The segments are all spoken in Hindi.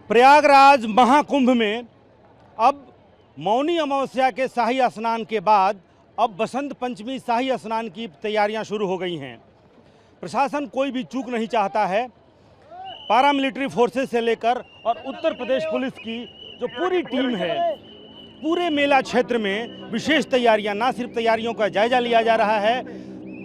प्रयागराज महाकुंभ में अब मौनी अमावस्या के शाही स्नान के बाद अब बसंत पंचमी शाही स्नान की तैयारियां शुरू हो गई हैं। प्रशासन कोई भी चूक नहीं चाहता है। पारामिलिट्री फोर्सेस से लेकर और उत्तर प्रदेश पुलिस की जो पूरी टीम है, पूरे मेला क्षेत्र में विशेष तैयारियां, ना सिर्फ तैयारियों का जायजा लिया जा रहा है,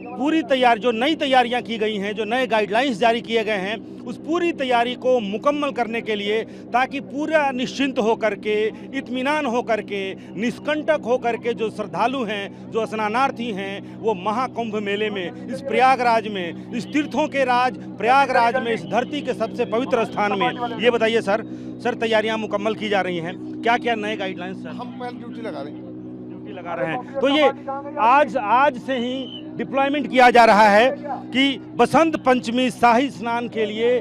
पूरी तैयार जो नई तैयारियां की गई हैं, जो नए गाइडलाइंस जारी किए गए हैं, उस पूरी तैयारी को मुकम्मल करने के लिए, ताकि पूरा निश्चिंत होकर के, इत्मीनान होकर के, निष्कंटक होकर के जो श्रद्धालु हैं, जो स्नानार्थी हैं, वो महाकुंभ मेले में, इस प्रयागराज में, इस तीर्थों के राज प्रयागराज में, इस धरती के सबसे पवित्र स्थान में, ये बताइए सर तैयारियां मुकम्मल की जा रही हैं, क्या क्या नए गाइडलाइंस सर? हम पहले ड्यूटी लगा रहे हैं। तो ये आज से ही डिप्लॉयमेंट किया जा रहा है कि बसंत पंचमी शाही स्नान के लिए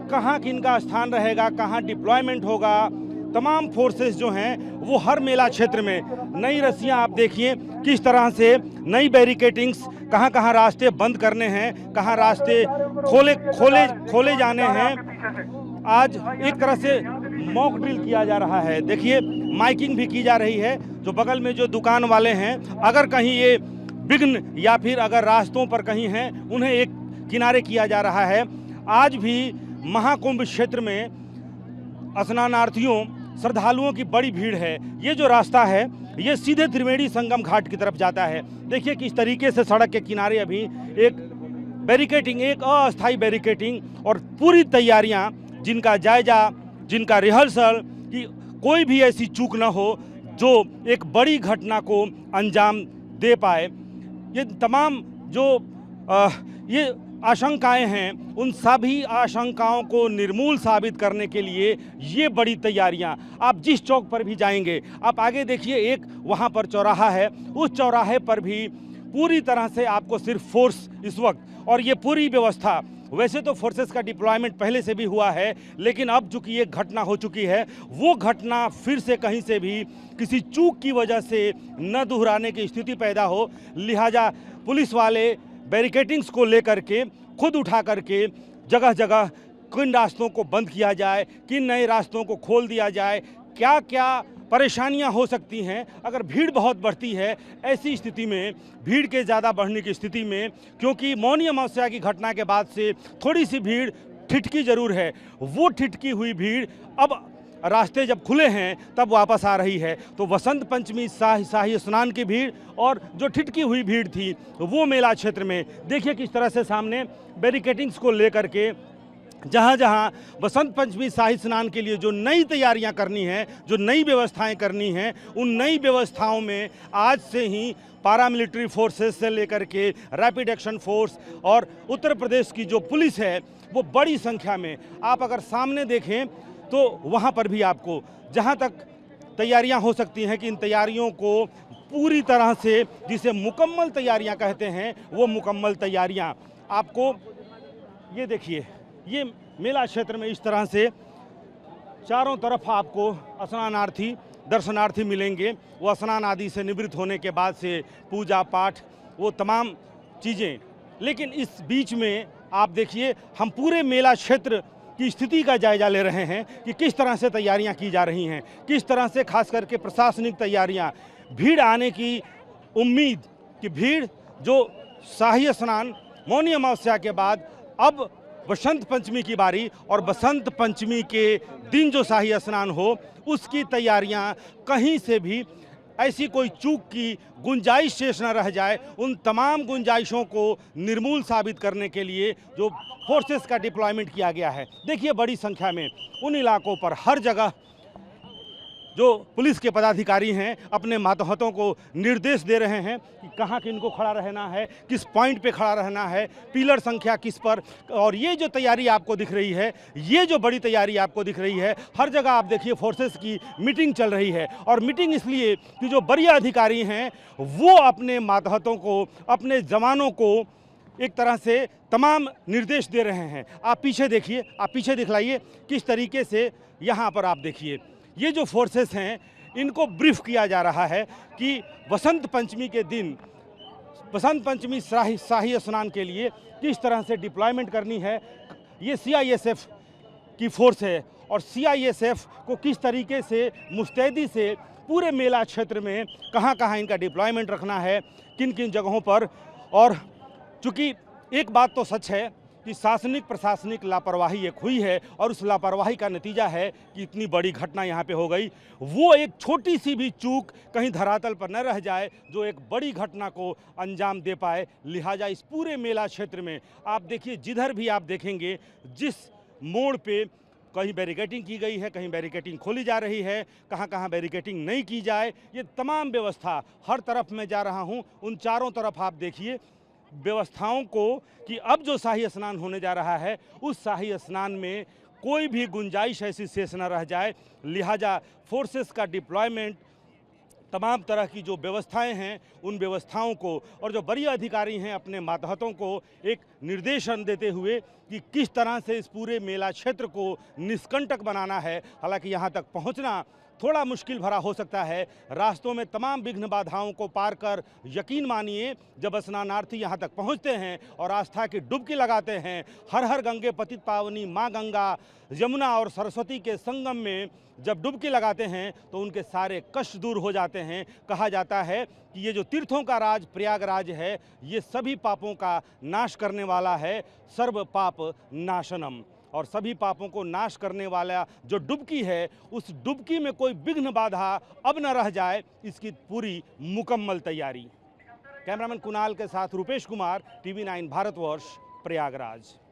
कहाँ किनका स्थान रहेगा, कहाँ डिप्लॉयमेंट होगा। तमाम फोर्सेस जो हैं वो हर मेला क्षेत्र में, नई रस्सियाँ आप देखिए किस तरह से, नई बैरिकेटिंग्स, कहाँ कहाँ रास्ते बंद करने हैं, कहाँ रास्ते खोले जाने हैं। आज एक तरह से मॉक ड्रिल किया जा रहा है। देखिए माइकिंग भी की जा रही है। जो बगल में जो दुकान वाले हैं, अगर कहीं ये विघ्न या फिर अगर रास्तों पर कहीं हैं, उन्हें एक किनारे किया जा रहा है। आज भी महाकुंभ क्षेत्र में स्नानार्थियों, श्रद्धालुओं की बड़ी भीड़ है। ये जो रास्ता है ये सीधे त्रिवेणी संगम घाट की तरफ जाता है। देखिए किस तरीके से सड़क के किनारे अभी एक बैरिकेटिंग, एक अस्थायी बैरिकेटिंग और पूरी तैयारियां, जिनका जायजा, जिनका रिहर्सल, कि कोई भी ऐसी चूक न हो जो एक बड़ी घटना को अंजाम दे पाए। ये तमाम जो ये आशंकाएं हैं, उन सभी आशंकाओं को निर्मूल साबित करने के लिए ये बड़ी तैयारियां, आप जिस चौक पर भी जाएंगे, आप आगे देखिए, एक वहां पर चौराहा है, उस चौराहे पर भी पूरी तरह से आपको सिर्फ फोर्स इस वक्त, और ये पूरी व्यवस्था, वैसे तो फोर्सेस का डिप्लॉयमेंट पहले से भी हुआ है, लेकिन अब चूंकि ये घटना हो चुकी है, वो घटना फिर से कहीं से भी किसी चूक की वजह से न दोहराने की स्थिति पैदा हो, लिहाजा पुलिस वाले बैरिकेटिंग्स को लेकर के खुद उठा करके जगह जगह किन रास्तों को बंद किया जाए, किन नए रास्तों को खोल दिया जाए, क्या क्या परेशानियां हो सकती हैं अगर भीड़ बहुत बढ़ती है। ऐसी स्थिति में, भीड़ के ज़्यादा बढ़ने की स्थिति में, क्योंकि मौनी अमावस्या की घटना के बाद से थोड़ी सी भीड़ ठिठकी जरूर है, वो ठिठकी हुई भीड़ अब रास्ते जब खुले हैं तब वापस आ रही है। तो बसंत पंचमी शाही स्नान की भीड़ और जो ठिठकी हुई भीड़ थी वो मेला क्षेत्र में, देखिए किस तरह से सामने बैरिकेटिंग्स को लेकर के, जहाँ जहाँ बसंत पंचमी शाही स्नान के लिए जो नई तैयारियां करनी हैं, जो नई व्यवस्थाएं करनी हैं, उन नई व्यवस्थाओं में आज से ही पारामिलिट्री फोर्सेस से लेकर के रैपिड एक्शन फोर्स और उत्तर प्रदेश की जो पुलिस है वो बड़ी संख्या में, आप अगर सामने देखें तो वहाँ पर भी आपको जहाँ तक तैयारियां हो सकती हैं कि इन तैयारियों को पूरी तरह से, जिसे मुकम्मल तैयारियां कहते हैं, वो मुकम्मल तैयारियां आपको, ये देखिए, ये मेला क्षेत्र में इस तरह से चारों तरफ आपको स्नानार्थी, दर्शनार्थी मिलेंगे। वो स्नान आदि से निवृत्त होने के बाद से पूजा पाठ, वो तमाम चीज़ें। लेकिन इस बीच में आप देखिए, हम पूरे मेला क्षेत्र की स्थिति का जायजा ले रहे हैं कि किस तरह से तैयारियां की जा रही हैं, किस तरह से खास करके प्रशासनिक तैयारियां, भीड़ आने की उम्मीद, कि भीड़ जो शाही स्नान मौनी अमावस्या के बाद अब बसंत पंचमी की बारी, और बसंत पंचमी के दिन जो शाही स्नान हो, उसकी तैयारियां कहीं से भी ऐसी कोई चूक की गुंजाइश शेष न रह जाए। उन तमाम गुंजाइशों को निर्मूल साबित करने के लिए जो फोर्सेस का डिप्लॉयमेंट किया गया है, देखिए बड़ी संख्या में उन इलाकों पर हर जगह जो पुलिस के पदाधिकारी हैं अपने मातहतों को निर्देश दे रहे हैं कि कहाँ किनको खड़ा रहना है, किस पॉइंट पे खड़ा रहना है, पिलर संख्या किस पर। और ये जो तैयारी आपको दिख रही है, ये जो बड़ी तैयारी आपको दिख रही है, हर जगह आप देखिए फोर्सेस की मीटिंग चल रही है। और मीटिंग इसलिए कि जो बड़े अधिकारी हैं वो अपने मातहतों को, अपने जवानों को एक तरह से तमाम निर्देश दे रहे हैं। आप पीछे देखिए, आप पीछे दिखलाइए किस तरीके से यहाँ पर आप देखिए, ये जो फोर्सेस हैं इनको ब्रीफ किया जा रहा है कि बसंत पंचमी के दिन, बसंत पंचमी शाही स्नान के लिए किस तरह से डिप्लॉयमेंट करनी है। ये CISF की फोर्स है और सीआईएसएफ को किस तरीके से मुस्तैदी से पूरे मेला क्षेत्र में कहाँ कहाँ इनका डिप्लॉयमेंट रखना है, किन किन जगहों पर। और चूँकि एक बात तो सच है कि शासनिक प्रशासनिक लापरवाही एक हुई है और उस लापरवाही का नतीजा है कि इतनी बड़ी घटना यहाँ पे हो गई। वो एक छोटी सी भी चूक कहीं धरातल पर न रह जाए जो एक बड़ी घटना को अंजाम दे पाए। लिहाजा इस पूरे मेला क्षेत्र में आप देखिए, जिधर भी आप देखेंगे, जिस मोड़ पे कहीं बैरिकेटिंग की गई है, कहीं बैरिकेटिंग खोली जा रही है, कहाँ कहाँ बैरिकेटिंग नहीं की जाए, ये तमाम व्यवस्था हर तरफ मैं जा रहा हूँ, उन चारों तरफ आप देखिए व्यवस्थाओं को कि अब जो शाही स्नान होने जा रहा है उस शाही स्नान में कोई भी गुंजाइश ऐसी शेष न रह जाए। लिहाजा फोर्सेस का डिप्लॉयमेंट, तमाम तरह की जो व्यवस्थाएं हैं उन व्यवस्थाओं को, और जो वरीय अधिकारी हैं अपने मातहतों को एक निर्देशन देते हुए कि किस तरह से इस पूरे मेला क्षेत्र को निष्कंटक बनाना है। हालांकि यहाँ तक पहुँचना थोड़ा मुश्किल भरा हो सकता है, रास्तों में तमाम विघ्न बाधाओं को पार कर, यकीन मानिए जब स्नानार्थी यहाँ तक पहुँचते हैं और आस्था की डुबकी लगाते हैं, हर हर गंगे पतित पावनी माँ गंगा, यमुना और सरस्वती के संगम में जब डुबकी लगाते हैं तो उनके सारे कष्ट दूर हो जाते हैं। कहा जाता है कि ये जो तीर्थों का राज प्रयागराज है, ये सभी पापों का नाश करने वाला है, सर्व पाप नाशनम। और सभी पापों को नाश करने वाला जो डुबकी है, उस डुबकी में कोई विघ्न बाधा अब न रह जाए, इसकी पूरी मुकम्मल तैयारी। कैमरामैन कुणाल के साथ रुपेश कुमार, TV9 भारतवर्ष, प्रयागराज।